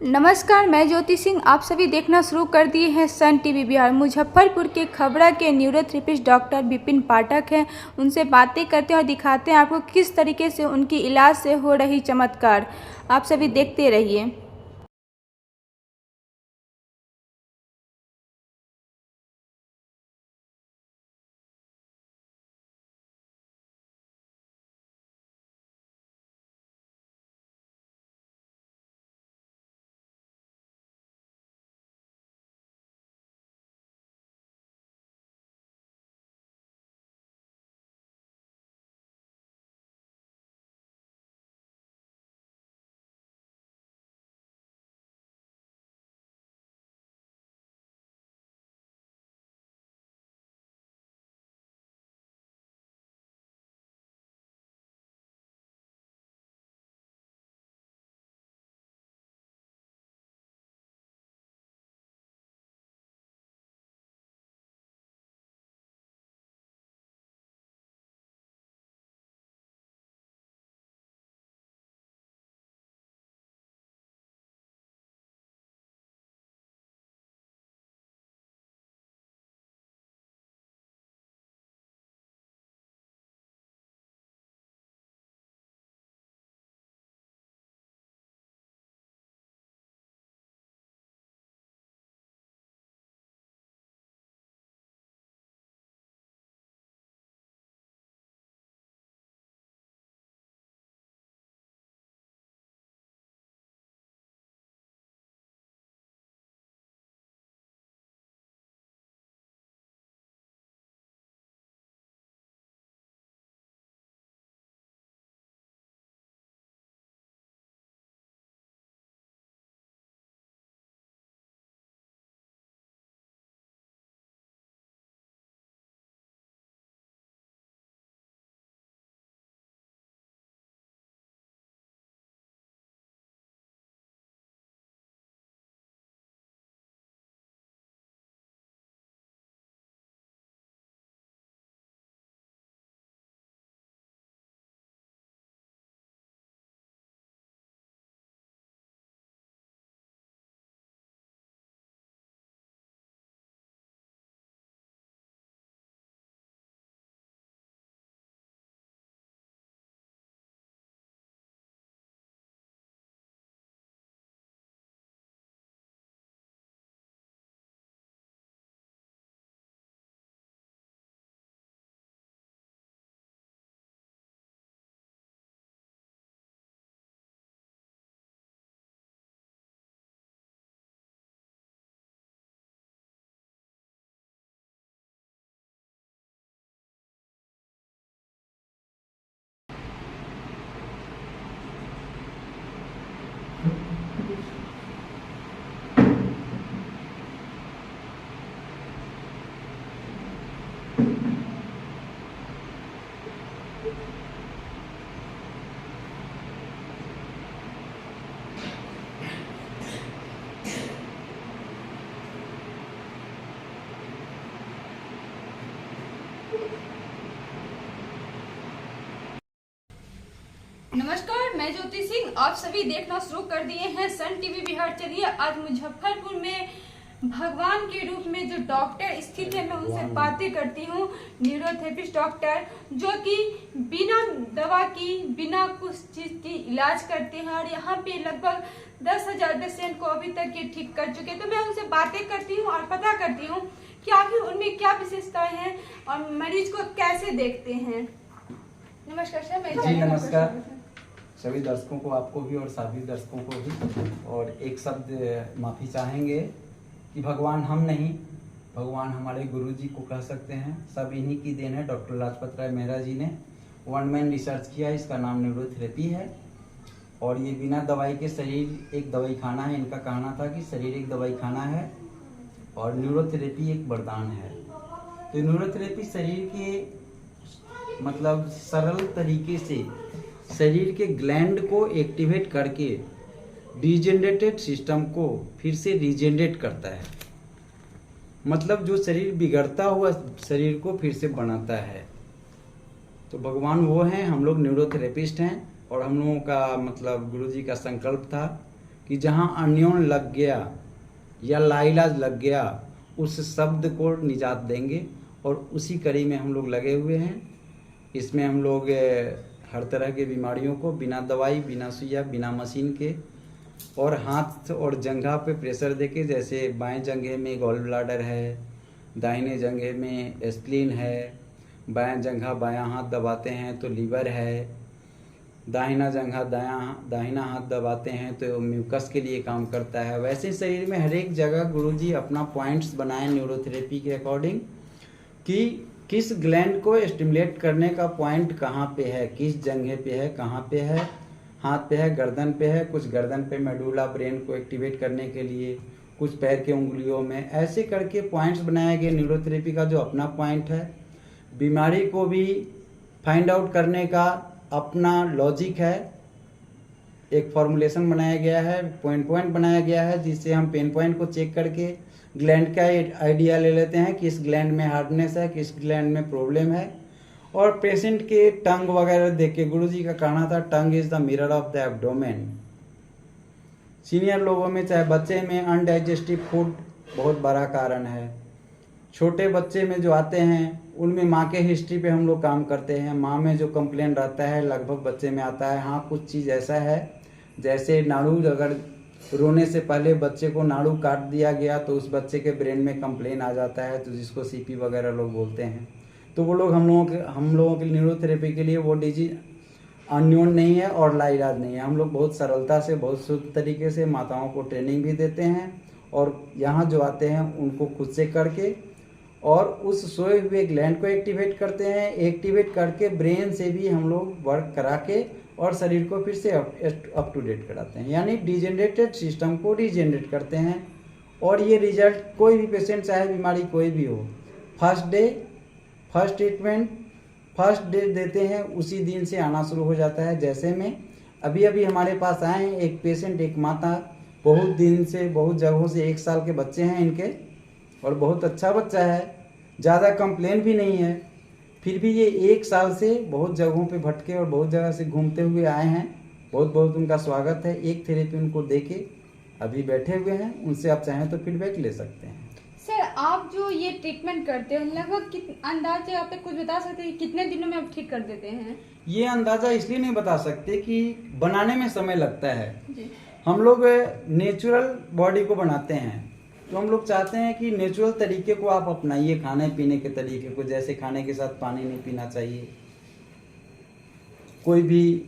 नमस्कार, मैं ज्योति सिंह। आप सभी देखना शुरू कर दिए हैं सन टीवी बिहार। मुजफ्फरपुर के खबड़ा के न्यूरोथेरेपिस्ट डॉक्टर विपिन पाठक हैं। उनसे बातें करते हैं और दिखाते हैं आपको किस तरीके से उनकी इलाज से हो रही चमत्कार। आप सभी देखते रहिए। नमस्कार, मैं ज्योति सिंह। आप सभी देखना शुरू कर दिए हैं सन टीवी बिहार। चलिए, आज मुजफ्फरपुर में भगवान के रूप में जो डॉक्टर स्थित है, मैं उनसे बातें करती हूँ। न्यूरोथेरेपिस्ट डॉक्टर जो कि बिना दवा की, बिना कुछ चीज की इलाज करते हैं और यहाँ पे लगभग 10,000 पेशेंट को अभी तक ये ठीक कर चुके हैं। तो मैं उनसे बातें करती हूँ और पता करती हूँ कि आखिर उनमें क्या विशेषताएं हैं और मरीज को कैसे देखते हैं। नमस्कार सर। जी नमस्कार सभी दर्शकों को, आपको भी और सभी दर्शकों को भी। और एक शब्द माफ़ी चाहेंगे कि भगवान हम नहीं, भगवान हमारे गुरुजी को कह सकते हैं। सब इन्हीं की देन है। डॉक्टर लाजपत राय मेहरा जी ने वन मैन रिसर्च किया, इसका नाम न्यूरोथेरेपी है। और ये बिना दवाई के, शरीर एक दवाई खाना है। इनका कहना था कि शरीर एक दवाई खाना है और न्यूरोथेरेपी एक वरदान है। तो न्यूरोथेरेपी शरीर के मतलब सरल तरीके से शरीर के ग्लैंड को एक्टिवेट करके डिजेनरेटेड सिस्टम को फिर से रीजेनरेट करता है। मतलब जो शरीर बिगड़ता हुआ शरीर को फिर से बनाता है। तो भगवान वो हैं, हम लोग न्यूरोथेरेपिस्ट हैं। और हम लोगों का मतलब गुरुजी का संकल्प था कि कि जहाँ अन्योन लग गया या लाइलाज लग गया उस शब्द को निजात देंगे, और उसी कड़ी में हम लोग लगे हुए हैं। इसमें हम लोग हर तरह के बीमारियों को बिना दवाई, बिना सुइया, बिना मशीन के और हाथ और जंघा पे प्रेशर देके, जैसे बाएं जंघे में गॉल ब्लाडर है, दाहिने जंघे में स्प्लीन है, बाएं जंघा बायां हाथ दबाते हैं तो लीवर है, दाहिना जंघा दाहिना हाथ दबाते हैं तो म्यूकस के लिए काम करता है। वैसे शरीर में हर एक जगह गुरुजी अपना पॉइंट्स बनाए न्यूरोथेरेपी के अकॉर्डिंग कि किस ग्लैंड को स्टिमुलेट करने का पॉइंट कहाँ पे है, किस जंघे पे है, कहाँ पे है, हाथ पे है, गर्दन पे है, कुछ गर्दन पे मेडुला ब्रेन को एक्टिवेट करने के लिए, कुछ पैर के उंगलियों में, ऐसे करके पॉइंट्स बनाए गए। न्यूरोथेरेपी का जो अपना पॉइंट है, बीमारी को भी फाइंड आउट करने का अपना लॉजिक है, एक फॉर्मुलेशन बनाया गया है, पॉइंट बनाया गया है, जिससे हम पेन पॉइंट को चेक करके ग्लैंड का आइडिया ले लेते हैं कि इस ग्लैंड में हार्डनेस है, किस ग्लैंड में प्रॉब्लम है। और पेशेंट के टंग वगैरह देख के, गुरुजी का कहना था tongue is the mirror of the abdomen. Senior लोगों में चाहे बच्चे में अनडाइजेस्टिव फूड बहुत बड़ा कारण है। छोटे बच्चे में जो आते हैं उनमें माँ के हिस्ट्री पे हम लोग काम करते हैं। माँ में जो कंप्लेन रहता है लगभग बच्चे में आता है। हाँ, कुछ चीज़ ऐसा है जैसे नाड़ू, अगर रोने से पहले बच्चे को नाड़ू काट दिया गया तो उस बच्चे के ब्रेन में कंप्लेन आ जाता है, तो जिसको सीपी वगैरह लोग बोलते हैं। तो वो लोग हम लोगों के न्यूरोथेरेपी के लिए वो डिजीज अन्योन नहीं है और लाइलाज नहीं है। हम लोग बहुत सरलता से, बहुत शुद्ध तरीके से माताओं को ट्रेनिंग भी देते हैं, और यहाँ जो आते हैं उनको खुद से करके और उस सोए हुए ग्लैंड को एक्टिवेट करते हैं। एक्टिवेट करके ब्रेन से भी हम लोग वर्क करा के और शरीर को फिर से अप टू डेट कराते हैं, यानी डिजेनरेटेड सिस्टम को रीजेनरेट करते हैं। और ये रिजल्ट कोई भी पेशेंट, चाहे बीमारी कोई भी हो, first day, first treatment, first day देते हैं, उसी दिन से आना शुरू हो जाता है। जैसे में अभी हमारे पास आए हैं एक पेशेंट, एक माता, बहुत दिन से, बहुत जगहों से, 1 साल के बच्चे हैं इनके, और बहुत अच्छा बच्चा है, ज़्यादा कंप्लेन भी नहीं है। फिर भी ये 1 साल से बहुत जगहों पे भटके और बहुत जगह से घूमते हुए आए हैं। बहुत बहुत उनका स्वागत है। एक थेरेपी उनको देके अभी बैठे हुए हैं, उनसे आप चाहें तो फीडबैक ले सकते हैं। सर, आप जो ये ट्रीटमेंट करते हैं लगभग अंदाजे आप कुछ बता सकते हैं कितने दिनों में आप ठीक कर देते हैं? ये अंदाजा इसलिए नहीं बता सकते कि बनाने में समय लगता है जी। हम लोग नेचुरल बॉडी को बनाते हैं, तो हम लोग चाहते हैं कि नेचुरल तरीके को आप अपनाइए, खाने पीने के तरीके को। जैसे खाने के साथ पानी नहीं पीना चाहिए, कोई भी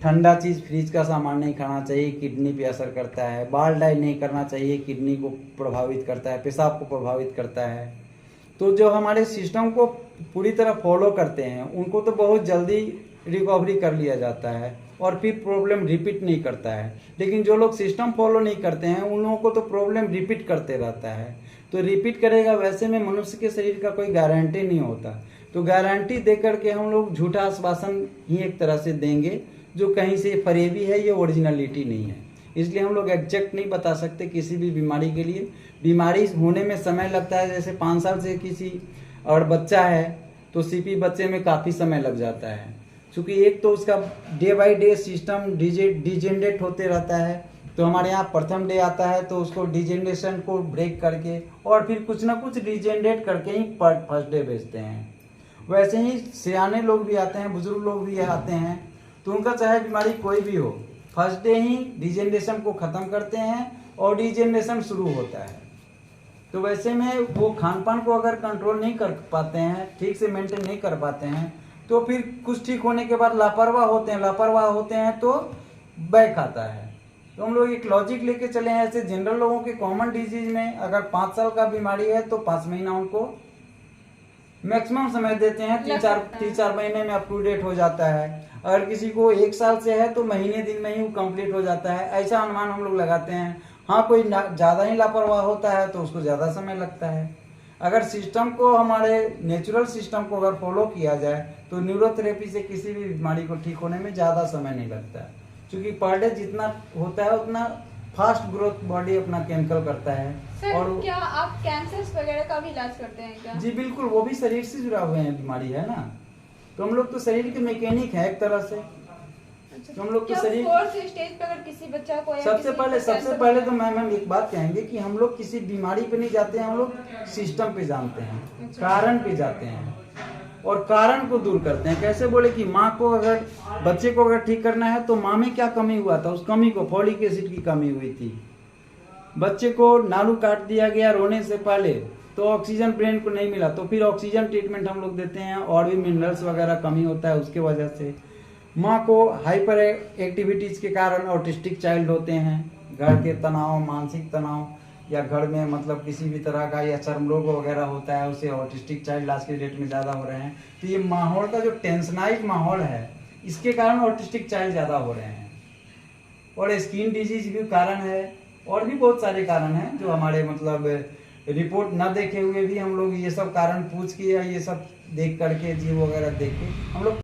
ठंडा चीज़, फ्रिज का सामान नहीं खाना चाहिए, किडनी पे असर करता है। बाल डाई नहीं करना चाहिए, किडनी को प्रभावित करता है, पेशाब को प्रभावित करता है। तो जो हमारे सिस्टम को पूरी तरह फॉलो करते हैं उनको तो बहुत जल्दी रिकवरी कर लिया जाता है और फिर प्रॉब्लम रिपीट नहीं करता है। लेकिन जो लोग सिस्टम फॉलो नहीं करते हैं उन लोगों को तो प्रॉब्लम रिपीट करते रहता है। तो रिपीट करेगा, वैसे में मनुष्य के शरीर का कोई गारंटी नहीं होता। तो गारंटी दे करके हम लोग झूठा आश्वासन ही एक तरह से देंगे जो कहीं से फरेबी है, ये ओरिजिनलिटी नहीं है। इसलिए हम लोग एग्जैक्ट नहीं बता सकते किसी भी बीमारी के लिए। बीमारी होने में समय लगता है, जैसे 5 साल से किसी और बच्चा है तो सीपी बच्चे में काफ़ी समय लग जाता है, क्योंकि एक तो उसका day by day system degenerate होते रहता है। तो हमारे यहाँ प्रथम डे आता है तो उसको डिजेनरेशन को ब्रेक करके और फिर कुछ ना कुछ डिजेनरेट करके ही फर्स्ट डे भेजते हैं। वैसे ही सियाने लोग भी आते हैं, बुजुर्ग लोग भी आते हैं, तो उनका चाहे बीमारी कोई भी हो, फर्स्ट डे ही डिजेनरेशन को ख़त्म करते हैं और डिजेनरेशन शुरू होता है। तो वैसे में वो खान पान को अगर कंट्रोल नहीं कर पाते हैं, ठीक से मेंटेन नहीं कर पाते हैं, तो फिर कुछ ठीक होने के बाद लापरवाह होते हैं तो बैक आता है। तो हम लोग एक लॉजिक लेके चले हैं। ऐसे जनरल लोगों के कॉमन डिजीज में अगर 5 साल का बीमारी है तो 5 महीना उनको मैक्सिमम समय देते हैं, 3-4 महीने में अप टू डेट हो जाता है। अगर किसी को 1 साल से है तो महीने दिन में ही वो कंप्लीट हो जाता है, ऐसा अनुमान हम लोग लगाते हैं। हाँ, कोई ज़्यादा ही लापरवाह होता है तो उसको ज़्यादा समय लगता है। अगर सिस्टम को, हमारे नेचुरल सिस्टम को अगर फॉलो किया जाए तो न्यूरोथेरेपी से किसी भी बीमारी को ठीक होने में ज़्यादा समय नहीं लगता है, क्योंकि पर डे जितना होता है उतना फास्ट ग्रोथ बॉडी अपना केमिकल करता है। सर, और क्या आप कैंसर वगैरह का भी इलाज करते हैं क्या? जी बिल्कुल, वो भी शरीर से जुड़ा हुए हैं बीमारी है ना। तो हम लोग तो शरीर के मैकेनिक है एक तरह से। तो हम लोग क्या तो शरीर फोर्थ स्टेज पे अगर किसी बच्चा को या सबसे किसी को पहले कैंसर तो मैम एक बात कहेंगे कि हम लोग किसी बीमारी पे नहीं जाते हैं, हम लोग सिस्टम पे जानते हैं, अच्छा। कारण पे जाते हैं और कारण को दूर करते हैं। कैसे बोले कि माँ को अगर बच्चे को अगर ठीक करना है तो माँ में क्या कमी हुआ था, उस कमी को फॉलिक एसिड की कमी हुई थी। बच्चे को नालू काट दिया गया रोने से पहले तो ऑक्सीजन ब्रेन को नहीं मिला, तो फिर ऑक्सीजन ट्रीटमेंट हम लोग देते हैं और भी मिनरल्स वगैरह कमी होता है उसके वजह से। माँ को हाइपर एक्टिविटीज के कारण ऑटिस्टिक चाइल्ड होते हैं, घर के तनाव, मानसिक तनाव या घर में मतलब किसी भी तरह का या चर्म रोग वगैरह होता है, उसे ऑटिस्टिक चाइल्ड आज के डेट में ज़्यादा हो रहे हैं। तो ये माहौल का जो टेंशनाइज माहौल है इसके कारण ऑटिस्टिक चाइल्ड ज़्यादा हो रहे हैं। और स्किन डिजीज भी कारण है और भी बहुत सारे कारण हैं जो हमारे मतलब रिपोर्ट न देखे हुए भी हम लोग ये सब कारण पूछ के या ये सब देख करके जीव वगैरह देख के हम लोग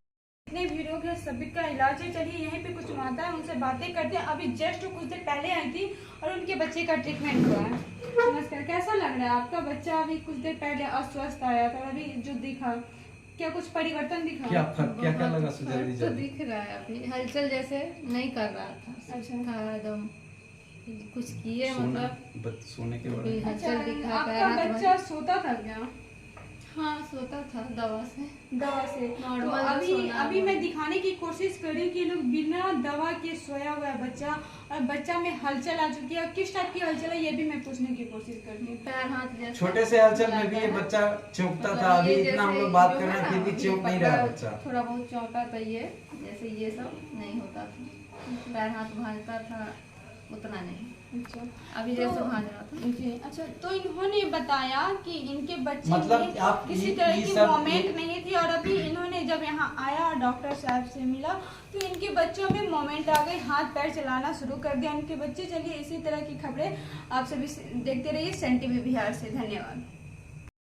जितने भी रोग है सभी का इलाज है। चलिए यहीं पे कुछ माता है उनसे बातें करते हैं। अभी जस्ट कुछ देर पहले आई थी और उनके बच्चे का ट्रीटमेंट हुआ है। नमस्कार, कैसा लग रहा है आपका बच्चा? अभी कुछ देर पहले अस्वस्थ आया था, अभी जो दिखा क्या कुछ परिवर्तन दिखा? क्या फर्क क्या क्या लगा सुजल तो दिख रहा है, अभी हलचल जैसे नहीं कर रहा था। अच्छा। था एकदम कुछ किए मतलब सोने के अभी बाद हलचल दिखा, आपका पैर हाथ बच्चा सोता था क्या? हाँ सोता था दवा से। दवा से तो नॉर्मल अभी सोना अभी हुआ। मैं दिखाने की कोशिश कर रही हूँ कि लोग बिना दवा के सोया हुआ है बच्चा और बच्चा में हलचल आ चुकी है। किस टाइप की हलचल है ये भी मैं पूछने की कोशिश कर रही हूँ। पैर हाथ जैसे छोटे से हलचल में भी ये बच्चा चौंकता था, अभी ये इतना हम जैसे लोग बात जो कर रहे है हैं फिर ना, भी ये चौंक नहीं रहा है पकड़ा, बच्चा। थोड़ा बहुत चौंका था ये, जैसे ये सब नहीं होता था। पैर हाथ भांजता था उतना नहीं, अच्छा अभी जैसे भांज रहा था। जी अच्छा। तो इन्होंने बताया कि इनके बच्चे मतलब में आप किसी ये- तरह ये की सब- मोमेंट नहीं थी और अभी इन्होंने जब यहाँ आया और डॉक्टर साहब से मिला तो इनके बच्चों में मोमेंट आ गई, हाथ पैर चलाना शुरू कर दिया इनके बच्चे। चलिए इसी तरह की खबरें आप सभी देखते रहिए सन टीवी बिहार से। धन्यवाद।